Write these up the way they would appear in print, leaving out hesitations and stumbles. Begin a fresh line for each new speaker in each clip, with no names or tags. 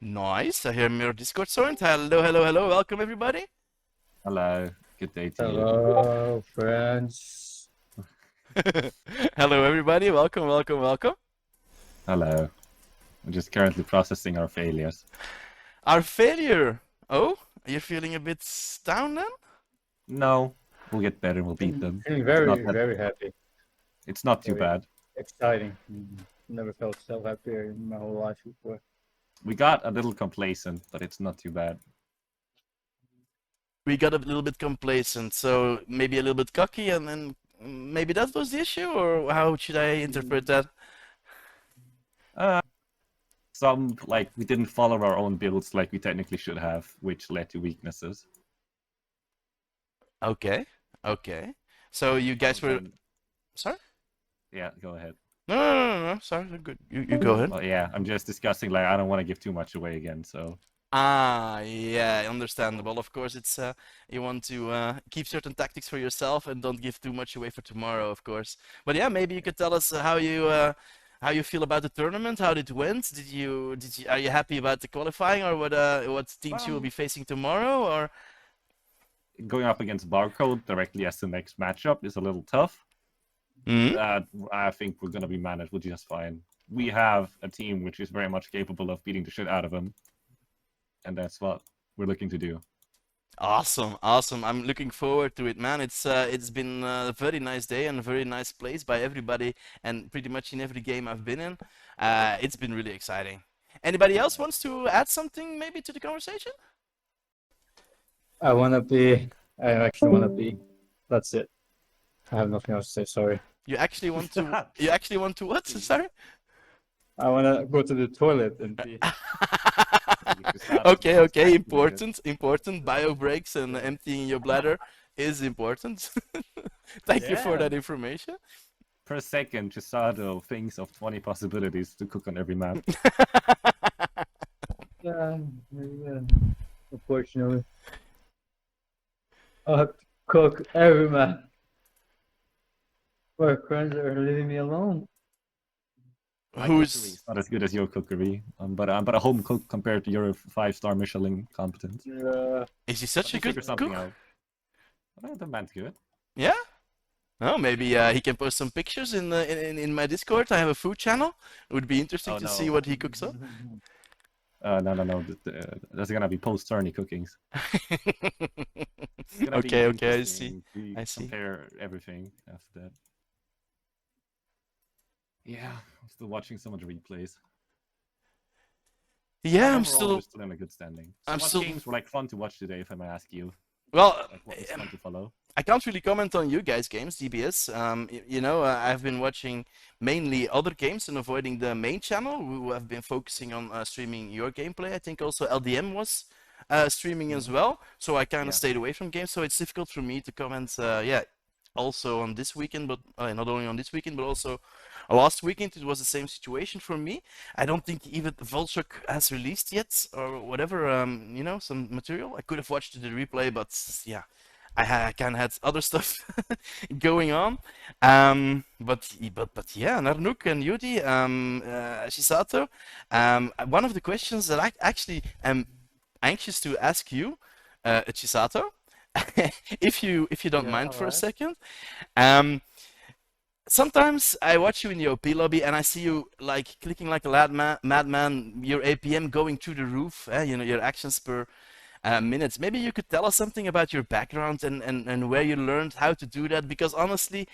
Nice. I hear your Discord joined. Hello, hello, hello. Welcome, everybody.
Hello, good day to you.
Hello, friends.
Hello, everybody. Welcome, welcome, welcome.
Hello. I'm just currently processing our failures.
Our failure. Oh, you're feeling a bit down then?
No, we'll get better. We'll beat them.
Feeling
It's not
very happy.
It's not too
Very
bad.
exciting. Never felt so happy in my whole life before.
We got a little complacent, but it's not too bad.
We got a little bit complacent, so maybe a little bit cocky, and then maybe that was the issue, or how should I interpret that?
Some we didn't follow our own builds like we technically should have, which led to weaknesses.
Okay, okay. So you guys were... Sorry?
Yeah, go ahead.
No. Sorry, good. You go ahead.
Well, yeah, I'm just discussing. I don't want to give too much away again. So.
Yeah, understandable. Of course, it's you want to keep certain tactics for yourself and don't give too much away for tomorrow, of course. But yeah, maybe you could tell us how you feel about the tournament, how it went. Are you happy about the qualifying, or what teams you will be facing tomorrow, or?
Going up against Barcode directly as the next matchup is a little tough. I think we're going to be managed just fine. We have a team which is very much capable of beating the shit out of them. And that's what we're looking to do.
Awesome, awesome. I'm looking forward to it, man. It's been a very nice day and a very nice place by everybody, and pretty much in every game I've been in. It's been really exciting. Anybody else wants to add something maybe to the conversation?
I actually wanna be. That's it. I have nothing else to say, sorry.
You actually want to you actually want to what? Sorry?
I wanna go to the toilet and pee.
Okay. Important. Bio breaks and emptying your bladder is important. Thank you for that information.
Per second, Chisato thinks of 20 possibilities to cook on every map.
Yeah, unfortunately. I have to cook every man. My friends are leaving me alone.
My cookery is not as good as your cookery, but a home cook compared to your 5-star Michelin competence.
Is he such a good cook?
The man's good.
Yeah. Oh, maybe he can post some pictures in my Discord. I have a food channel. It would be interesting to see what he cooks up.
No. That's gonna be post-tourney cookings.
Okay, I see.
Compare everything after that. Yeah, I'm still watching so much replays.
Yeah,
I'm still in a good standing. So what games were fun to watch today, if I may ask you?
Well,
what was fun to follow?
I can't really comment on you guys' games, DBS. I've been watching mainly other games and avoiding the main channel, who have been focusing on streaming your gameplay. I think also LDM was streaming as well, so I kind of stayed away from games. So it's difficult for me to comment. Also on this weekend, but not only on this weekend, but also last weekend it was the same situation for me. I don't think even Volchok has released yet, or whatever. Some material. I could have watched the replay, but yeah. I kind of had other stuff going on, but yeah, Narnuk and Yudi, Chisato. One of the questions that I actually am anxious to ask you, Chisato, if you don't mind for a second. Sometimes I watch you in the OP lobby and I see you clicking like a madman, your APM going through the roof. Your actions per minutes. Maybe you could tell us something about your background and where you learned how to do that, because honestly,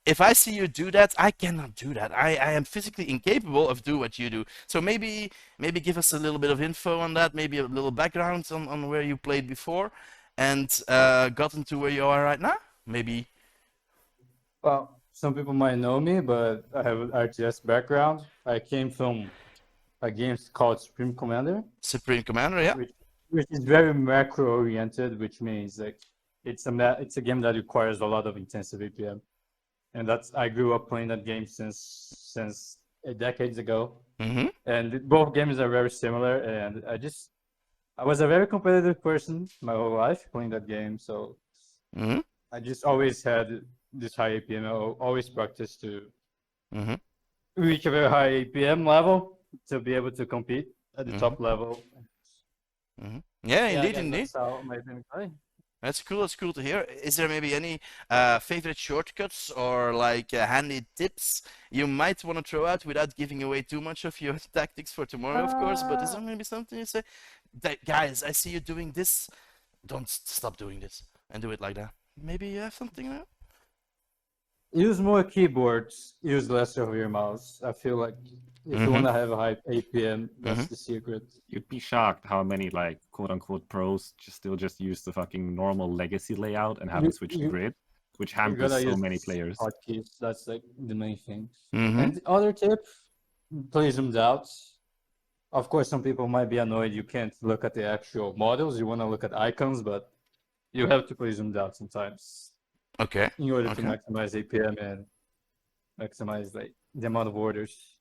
if I see you do that, I cannot do that. I am physically incapable of doing what you do. So maybe give us a little bit of info on that, maybe a little background on where you played before and gotten to where you are right now, maybe.
Well, some people might know me, but I have an RTS background. I came from a game called Supreme Commander.
Supreme Commander, yeah.
Which is very macro oriented, which means it's a game that requires a lot of intensive APM, and I grew up playing that game since decades ago.
Mm-hmm.
And both games are very similar, and I was a very competitive person my whole life playing that game, so I just always had this high APM. I always practiced to reach a very high APM level. to be able to compete at the
Mhm.
top level.
Yeah,
Yeah,
indeed,
again,
indeed.
that's how my team play.
That's cool. That's cool to hear. Is there maybe any favorite shortcuts or like handy tips you might want to throw out without giving away too much of your tactics for tomorrow, of course? But is
Uh,
there maybe something you say, guys, I see you doing this. Don't stop doing this and do it like that. Maybe you have something there?
Use more keyboards, use less of your mouse. I feel like if you want to have a high APM, that's the secret.
You'd be shocked how many like quote unquote pros just use the fucking normal legacy layout and haven't switched to
You,
grid, which
you
hampers
gotta
so
use
many players.
hotkeys. That's like the main thing.
Mm-hmm.
And the other tip, play zoomed out. Of course, some people might be annoyed you can't look at the actual models. You want to look at icons, but you have to play zoomed out sometimes
Okay.
in order to
Okay.
maximize APM and maximize like the amount of orders.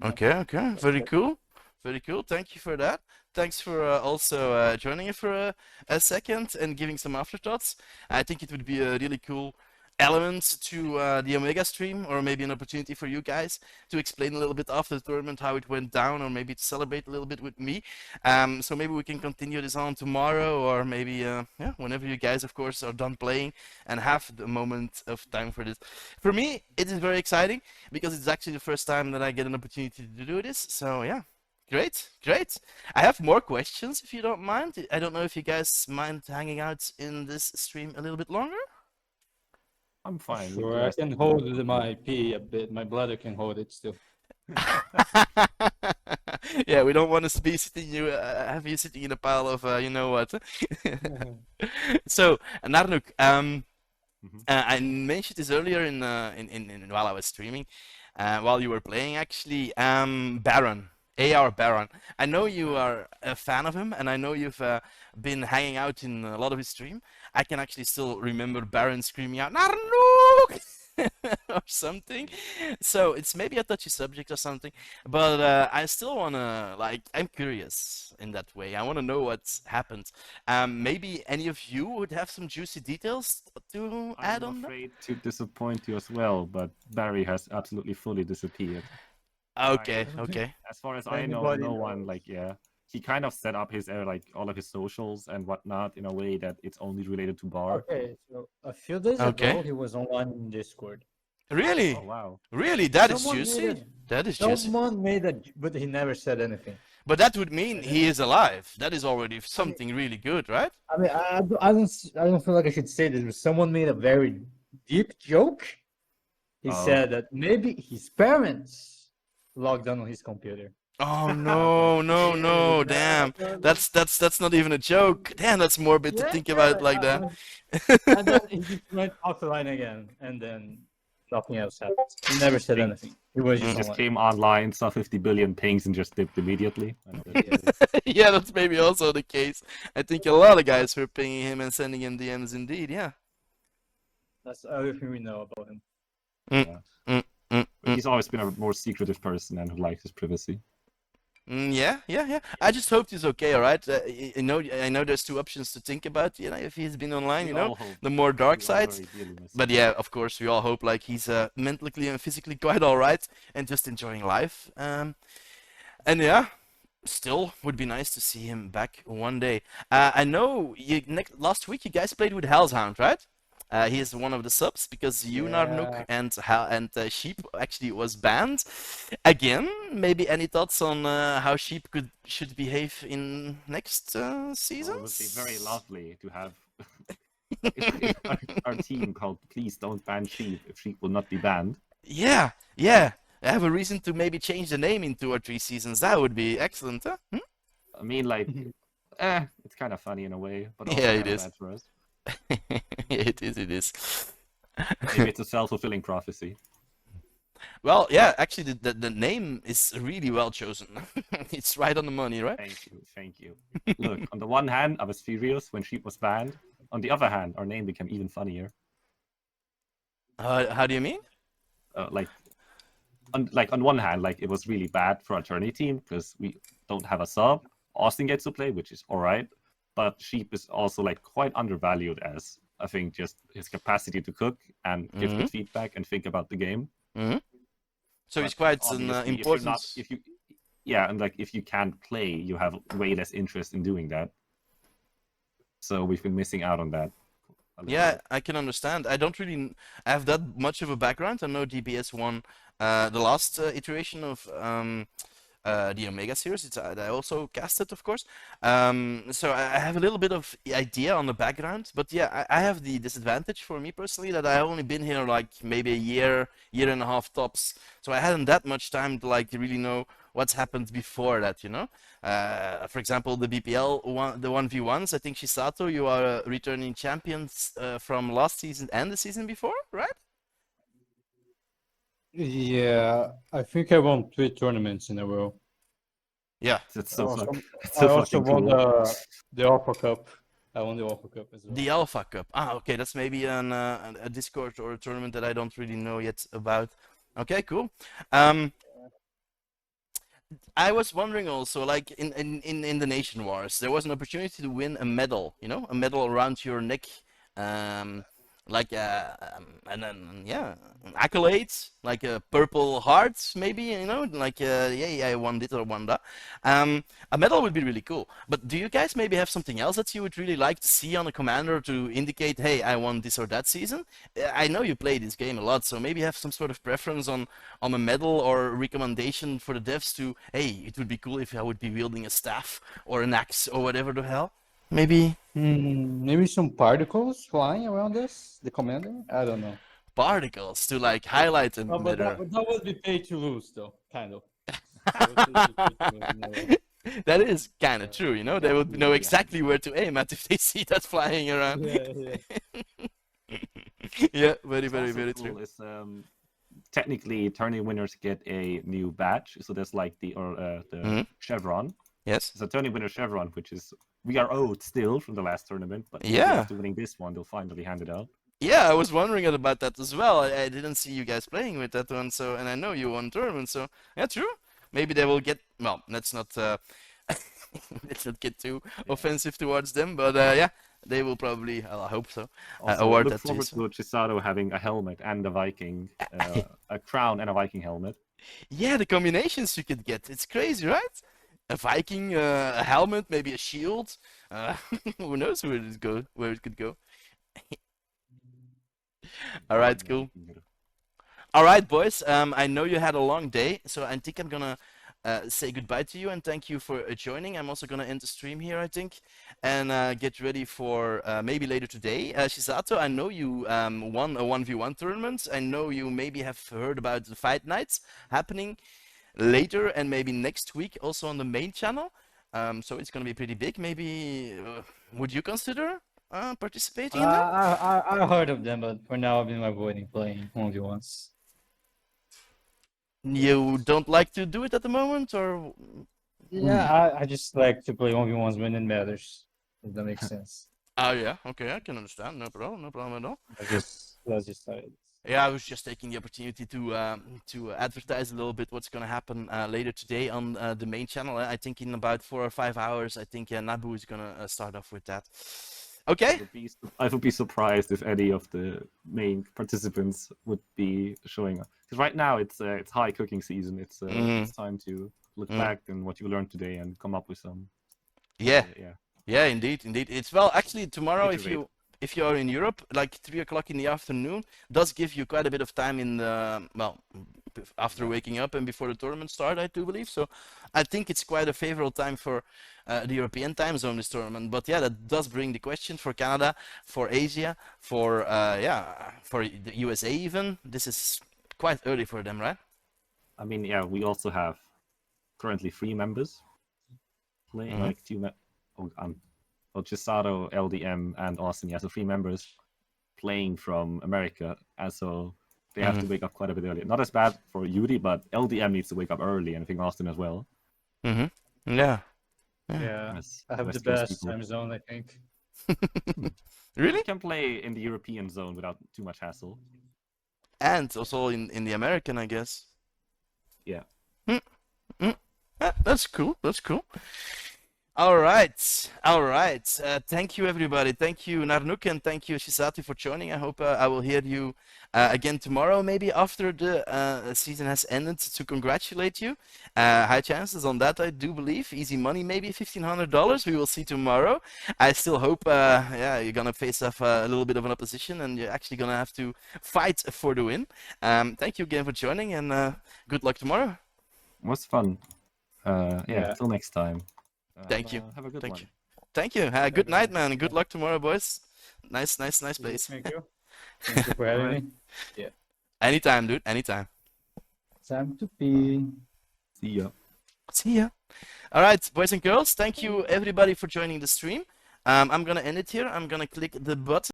Okay. Okay. Very cool. Very cool. Thank you for that. Thanks for also joining us for a second and giving some afterthoughts. I think it would be a really cool element to the Omega stream, or maybe an opportunity for you guys to explain a little bit after the tournament how it went down, or maybe to celebrate a little bit with me. So maybe we can continue this on tomorrow, or maybe yeah, whenever you guys, of course, are done playing and have the moment of time for this. For me, it is very exciting because it's actually the first time that I get an opportunity to do this. So yeah. Great, great. I have more questions if you don't mind. I don't know if you guys mind hanging out in this stream a little bit longer.
I'm fine. with the
Sure, I
rest
can
of the
hold
group.
my pee a bit. My bladder can hold it still.
Yeah, we don't want to be sitting you have you sitting in a pile of you know what. So Narnuk, I mentioned this earlier in while I was streaming, while you were playing actually. Baron, AR Baron. I know you are a fan of him, and I know you've been hanging out in a lot of his stream. I can actually still remember Baron screaming out Narnuk or something. So it's maybe a touchy subject or something, but I still wanna like I'm curious in that way. I wanna know what's happened. Maybe any of you would have some juicy details to add
I'm
on that?
afraid to disappoint you as well, but Barry has absolutely fully disappeared.
Okay, okay.
As far as I know,
Anybody
no one
knows.
like he kind of set up his like all of his socials and whatnot in a way that it's only related to Bar.
Okay, so a few days
Okay.
ago, he was online in Discord.
Really?
Oh wow.
Really? That is
Someone made
juicy.
a
That is juicy.
someone made a, but he never said anything.
But that would mean
And
he
then,
is alive. That is already
I mean,
something really good, right?
I don't feel like I should say this, but someone made a very deep joke. He
Oh.
said that maybe his parents logged on his computer.
Oh no, no, no, damn. That's not even a joke. Damn, that's morbid to
Yeah,
think
yeah.
about like that.
And then he just went offline again, and then nothing else happened. He never said anything. He was
He
just
just
online.
came online, saw 50 billion pings, and just dipped immediately.
Yeah, that's maybe also the case. I think a lot of guys were pinging him and sending him DMs indeed, yeah.
That's everything we know about him.
But he's always been a more secretive person and who likes his privacy.
Yeah. I just hope he's okay, alright? I know there's two options to think about, if he's been online,
We
you know,
all hope.
the more dark
We all
sides.
very dearly miss
But
him.
yeah, of course, we all hope like he's mentally and physically quite alright and just enjoying life. And yeah, still would be nice to see him back one day. I know last week you guys played with Hellshound, right? He is one of the subs because you, Narnuk, and Sheep actually was banned. Again, maybe any thoughts on how Sheep should behave in next season?
Well, it would be very lovely to have our team called Please Don't Ban Sheep if Sheep will not be banned.
Yeah. I have a reason to maybe change the name in 2 or 3 seasons. That would be excellent, huh?
I mean, like, it's kind of funny in a way, but also
Yeah,
kind
it
of
is.
bad for us.
It is.
Maybe it's a self-fulfilling prophecy.
Well, yeah, actually, the name is really well chosen. It's right on the money, right?
Thank you. Look, on the one hand, I was furious when Sheep was banned. On the other hand, our name became even funnier.
How do you mean?
On one hand, like it was really bad for our tourney team because we don't have a sub. Austin gets to play, which is all right, but Sheep is also like quite undervalued as I think just his capacity to cook and give good feedback and think about the game.
So
But
he's quite an
obviously,
important.
Yeah, and like if you can't play, you have way less interest in doing that. So we've been missing out on that a little
Yeah,
bit.
I can understand. I don't really have that much of a background. I know DBS won the last iteration of the Omega series. I also cast it, of course. So I have a little bit of idea on the background, but yeah, I have the disadvantage for me personally that I only been here like maybe a year and a half tops. So I hadn't that much time to like really know what's happened before that, you know. For example, the BPL one, the 1v1s. I think Chisato, you are returning champions from last season and the season before, right?
Yeah, I think I won 3 tournaments in a row.
Yeah.
It's
I
so fuck.
also,
It's
I
so
also
fucking
won
cool.
the Alpha Cup. I won the Alpha Cup as well.
The Alpha Cup. Ah, okay, that's maybe a Discord or a tournament that I don't really know yet about. Okay, cool. Um, I was wondering also, like in the Nation Wars, there was an opportunity to win a medal, you know, a medal around your neck, um, like and then yeah, accolades, like a purple heart, maybe, you know, like yeah, I won this or won that. A medal would be really cool. But do you guys maybe have something else that you would really like to see on a commander to indicate, hey, I won this or that season? I know you play this game a lot, so maybe have some sort of preference on a medal or recommendation for the devs to, hey, it would be cool if I would be wielding a staff or an axe or whatever the hell. Maybe
Maybe some particles flying around us, the commander? I don't know.
particles to like highlight them
Oh, but
better.
that would be pay to lose, though, kind of. That would be pay to lose in a way.
That is kind of
Yeah.
true, you know. They
Yeah,
would know
yeah.
exactly where to aim at if they see that flying around.
Yeah, yeah.
Yeah, very,
What's
very,
also
very
cool
true.
is technically tourney winners get a new badge. So there's like the
Hmm.
chevron.
Yes.
It's a tourney winner chevron, which is we are owed still from the last tournament, but maybe
Yeah.
after winning this one, they'll finally hand it out.
Yeah, I was wondering about that as well. I didn't see you guys playing with that one, so and I know you won tournament, so yeah, true. Maybe they will get well. Let's not let's not get too offensive towards them, but yeah, they will probably. I hope so.
Also,
Award
look
that to
forward
us.
to Chisato having a helmet and a Viking, a crown and a Viking helmet.
Yeah, the combinations you could get. It's crazy, right? A Viking, a helmet, maybe a shield. Uh, who knows where it go? Where it could go? All right, cool. All right, boys. I know you had a long day, so I think I'm gonna say goodbye to you and thank you for joining. I'm also gonna end the stream here, I think, and get ready for maybe later today. Shisato, I know you won a 1v1 tournament. I know you maybe have heard about the fight nights happening later and maybe next week also on the main channel. So it's gonna be pretty big. Maybe would you consider participating in them?
I heard of them, but for now I've been avoiding playing only once.
You don't like to do it at the moment, or
Yeah, I just like to play 1v1s when it matters. If that makes sense.
oh yeah, okay, I can understand. No problem at all.
That's just how it is.
Yeah, I was just taking the opportunity to advertise a little bit what's gonna happen later today on the main channel. I think in about 4 or 5 hours, I think Nabu is gonna start off with that. Okay.
I would be surprised if any of the main participants would be showing up. Because right now it's high cooking season. It's time to look back and what you learned today and come up with some.
Yeah.
Yeah.
Yeah, indeed. It's well, actually, tomorrow,
Iterate.
if you are in Europe, like 3 o'clock in the afternoon, does give you quite a bit of time in the well, after waking up and before the tournament start, I do believe. So, I think it's quite a favorable time for the European time zone this tournament. But yeah, that does bring the question for Canada, for Asia, for yeah, for the USA even. This is quite early for them, right?
I mean, yeah, we also have currently 3 members playing, like Chisato, LDM, and Austin. Yeah, so 3 members playing from America, and so they have to wake up quite a bit earlier. Not as bad for Yuri, but LDM needs to wake up early, and I think Austin as well.
Yeah.
Yeah,
As
I have the
West Coast
best
people.
time zone, I think.
Really?
You can play in the European zone without too much hassle.
And also in the American, I guess.
Yeah.
That's cool. That's cool. All right, all right. Thank you, everybody. Thank you, Narnuk, and thank you, Chisato, for joining. I hope I will hear you again tomorrow, maybe after the season has ended, to congratulate you. High chances on that, I do believe. Easy money, maybe $1,500. We will see tomorrow. I still hope, yeah, you're gonna face off a little bit of an opposition, and you're actually gonna have to fight for the win. Thank you again for joining, and good luck tomorrow.
It was fun. Yeah,
Yeah.
till next time.
Thank you.
Have a good
Thank
one.
you. Thank you. Good night, man. And good luck tomorrow, boys. Nice place.
Thank you. Thank you for having me. Yeah.
Anytime, dude. Anytime.
Time to pee.
See ya.
See ya. All right, boys and girls. Thank you, everybody, for joining the stream. I'm gonna end it here. I'm gonna click the button.